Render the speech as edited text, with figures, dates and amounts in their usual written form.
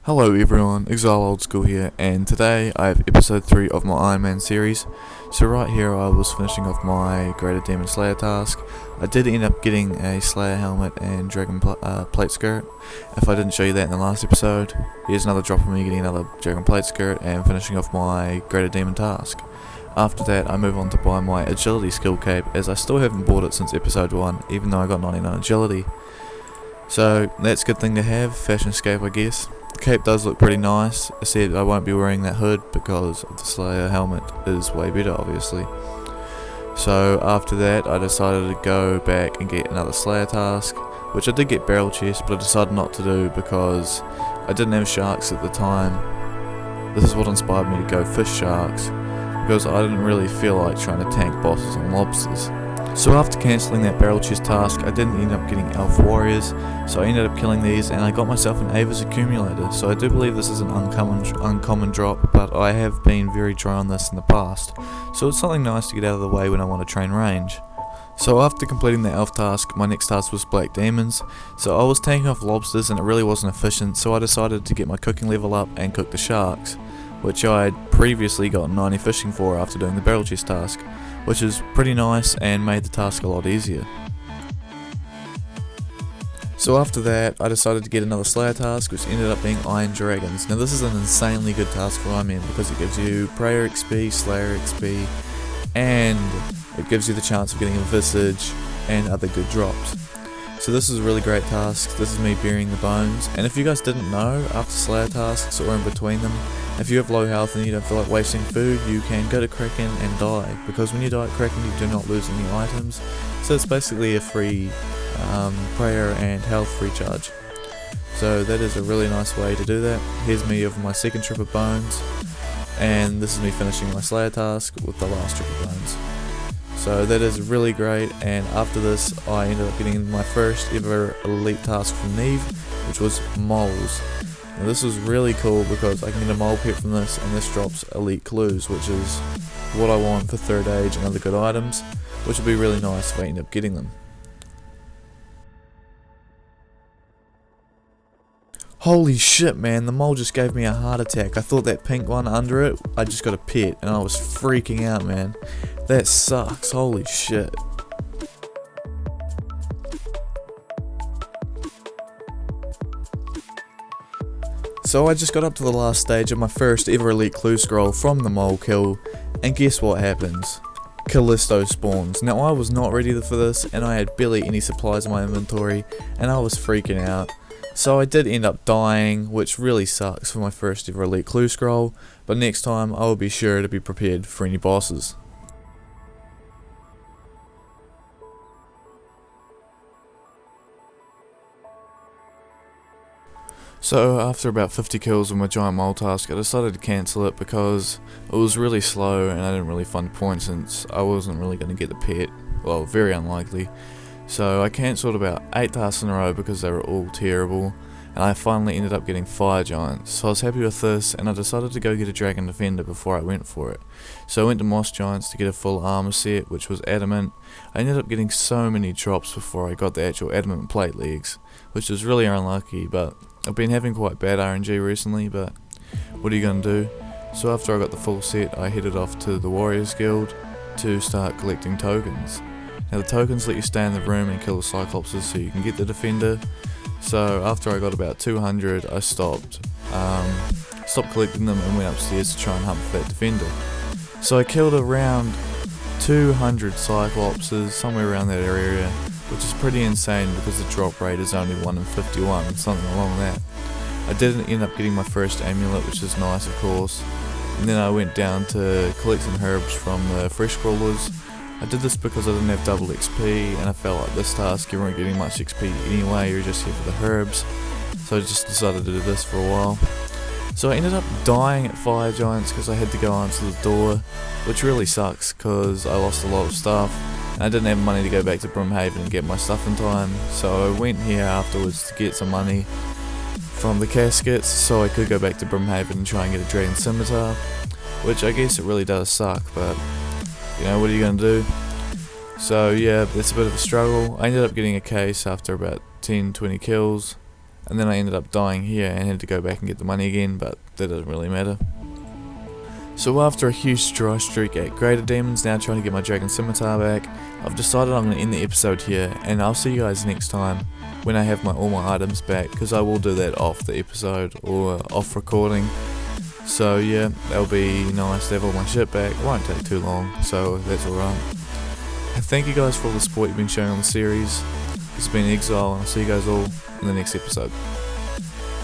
Hello everyone, Exile Old School here, and today I have episode 3 of my Iron Man series. So right here I was finishing off my Greater Demon Slayer task. I did end up getting a Slayer helmet and Dragon Plate skirt. If I didn't show you that in the last episode, here's another drop of me getting another Dragon Plate skirt and finishing off my Greater Demon task. After that I move on to buy my Agility skill cape, as I still haven't bought it since episode 1, even though I got 99 Agility. So that's a good thing to have, fashion escape I guess. The cape does look pretty nice, except I won't be wearing that hood because the Slayer helmet is way better obviously. So after that I decided to go back and get another Slayer task, which I did get barrel chest, but I decided not to do because I didn't have sharks at the time. This is what inspired me to go fish sharks, because I didn't really feel like trying to tank bosses on lobsters. So after cancelling that barrel chest task, I didn't end up getting elf warriors, so I ended up killing these and I got myself an Ava's accumulator. So I do believe this is an uncommon drop, but I have been very dry on this in the past, so it's something nice to get out of the way when I want to train range. So after completing the elf task, my next task was black demons. So I was tanking off lobsters and it really wasn't efficient, so I decided to get my cooking level up and cook the sharks, which I had previously got 90 fishing for after doing the barrel chest task, which is pretty nice and made the task a lot easier. So after that I decided to get another Slayer task, which ended up being Iron Dragons. Now this is an insanely good task for Iron Man because it gives you Prayer XP, Slayer XP, and it gives you the chance of getting a Visage and other good drops. So this is a really great task. This is me burying the bones, and if you guys didn't know, after Slayer tasks or in between them, if you have low health and you don't feel like wasting food, you can go to Kraken and die, because when you die at Kraken you do not lose any items, so it's basically a free prayer and health recharge. So that is a really nice way to do that. Here's me of my second trip of bones, and this is me finishing my Slayer task with the last trip of bones. So that is really great, and after this I ended up getting my first ever elite task from Neve, which was moles. Now this was really cool because I can get a mole pet from this, and this drops elite clues, which is what I want for third age and other good items, which would be really nice if I end up getting them. Holy shit man, the mole just gave me a heart attack. I thought that pink one under it, I just got a pet, and I was freaking out man. That sucks, holy shit. So I just got up to the last stage of my first ever elite clue scroll from the mole kill, and guess what happens? Callisto spawns. Now I was not ready for this, and I had barely any supplies in my inventory, and I was freaking out. So I did end up dying, which really sucks for my first ever elite clue scroll, but next time I will be sure to be prepared for any bosses. So after about 50 kills with my giant mole task, I decided to cancel it because it was really slow and I didn't really find the point, since I wasn't really going to get the pet. Well, very unlikely. So I cancelled about 8 tasks in a row because they were all terrible, and I finally ended up getting fire giants. So I was happy with this, and I decided to go get a dragon defender before I went for it. So I went to moss giants to get a full armor set, which was adamant. I ended up getting so many drops before I got the actual adamant plate legs, which was really unlucky, but I've been having quite bad RNG recently, but what are you gonna do? So after I got the full set, I headed off to the Warriors Guild to start collecting tokens. Now the tokens let you stay in the room and kill the Cyclopses so you can get the defender. So after I got about 200, I stopped collecting them and went upstairs to try and hunt for that defender. So I killed around 200 Cyclopses, somewhere around that area, which is pretty insane because the drop rate is only 1 in 51, something along that. I didn't end up getting my first amulet, which is nice of course, and then I went down to collect some herbs from the fresh crawlers. I did this because I didn't have double XP, and I felt like this task you weren't getting much XP anyway, you're just here for the herbs, so I just decided to do this for a while. So I ended up dying at fire giants because I had to go answer the door, which really sucks because I lost a lot of stuff, and I didn't have money to go back to Brimhaven and get my stuff in time, so I went here afterwards to get some money from the caskets so I could go back to Brimhaven and try and get a dragon scimitar, which I guess it really does suck, but you know, what are you going to do? So yeah, it's a bit of a struggle. I ended up getting a case after about 10-20 kills, and then I ended up dying here and had to go back and get the money again, but that doesn't really matter. So after a huge dry streak at Greater Demons, now trying to get my Dragon Scimitar back, I've decided I'm going to end the episode here, and I'll see you guys next time when I have all my items back, because I will do that off the episode or off recording. So yeah, that'll be nice to have all my shit back. It won't take too long, so that's alright. And thank you guys for all the support you've been showing on the series. This has been Exile, and I'll see you guys all in the next episode.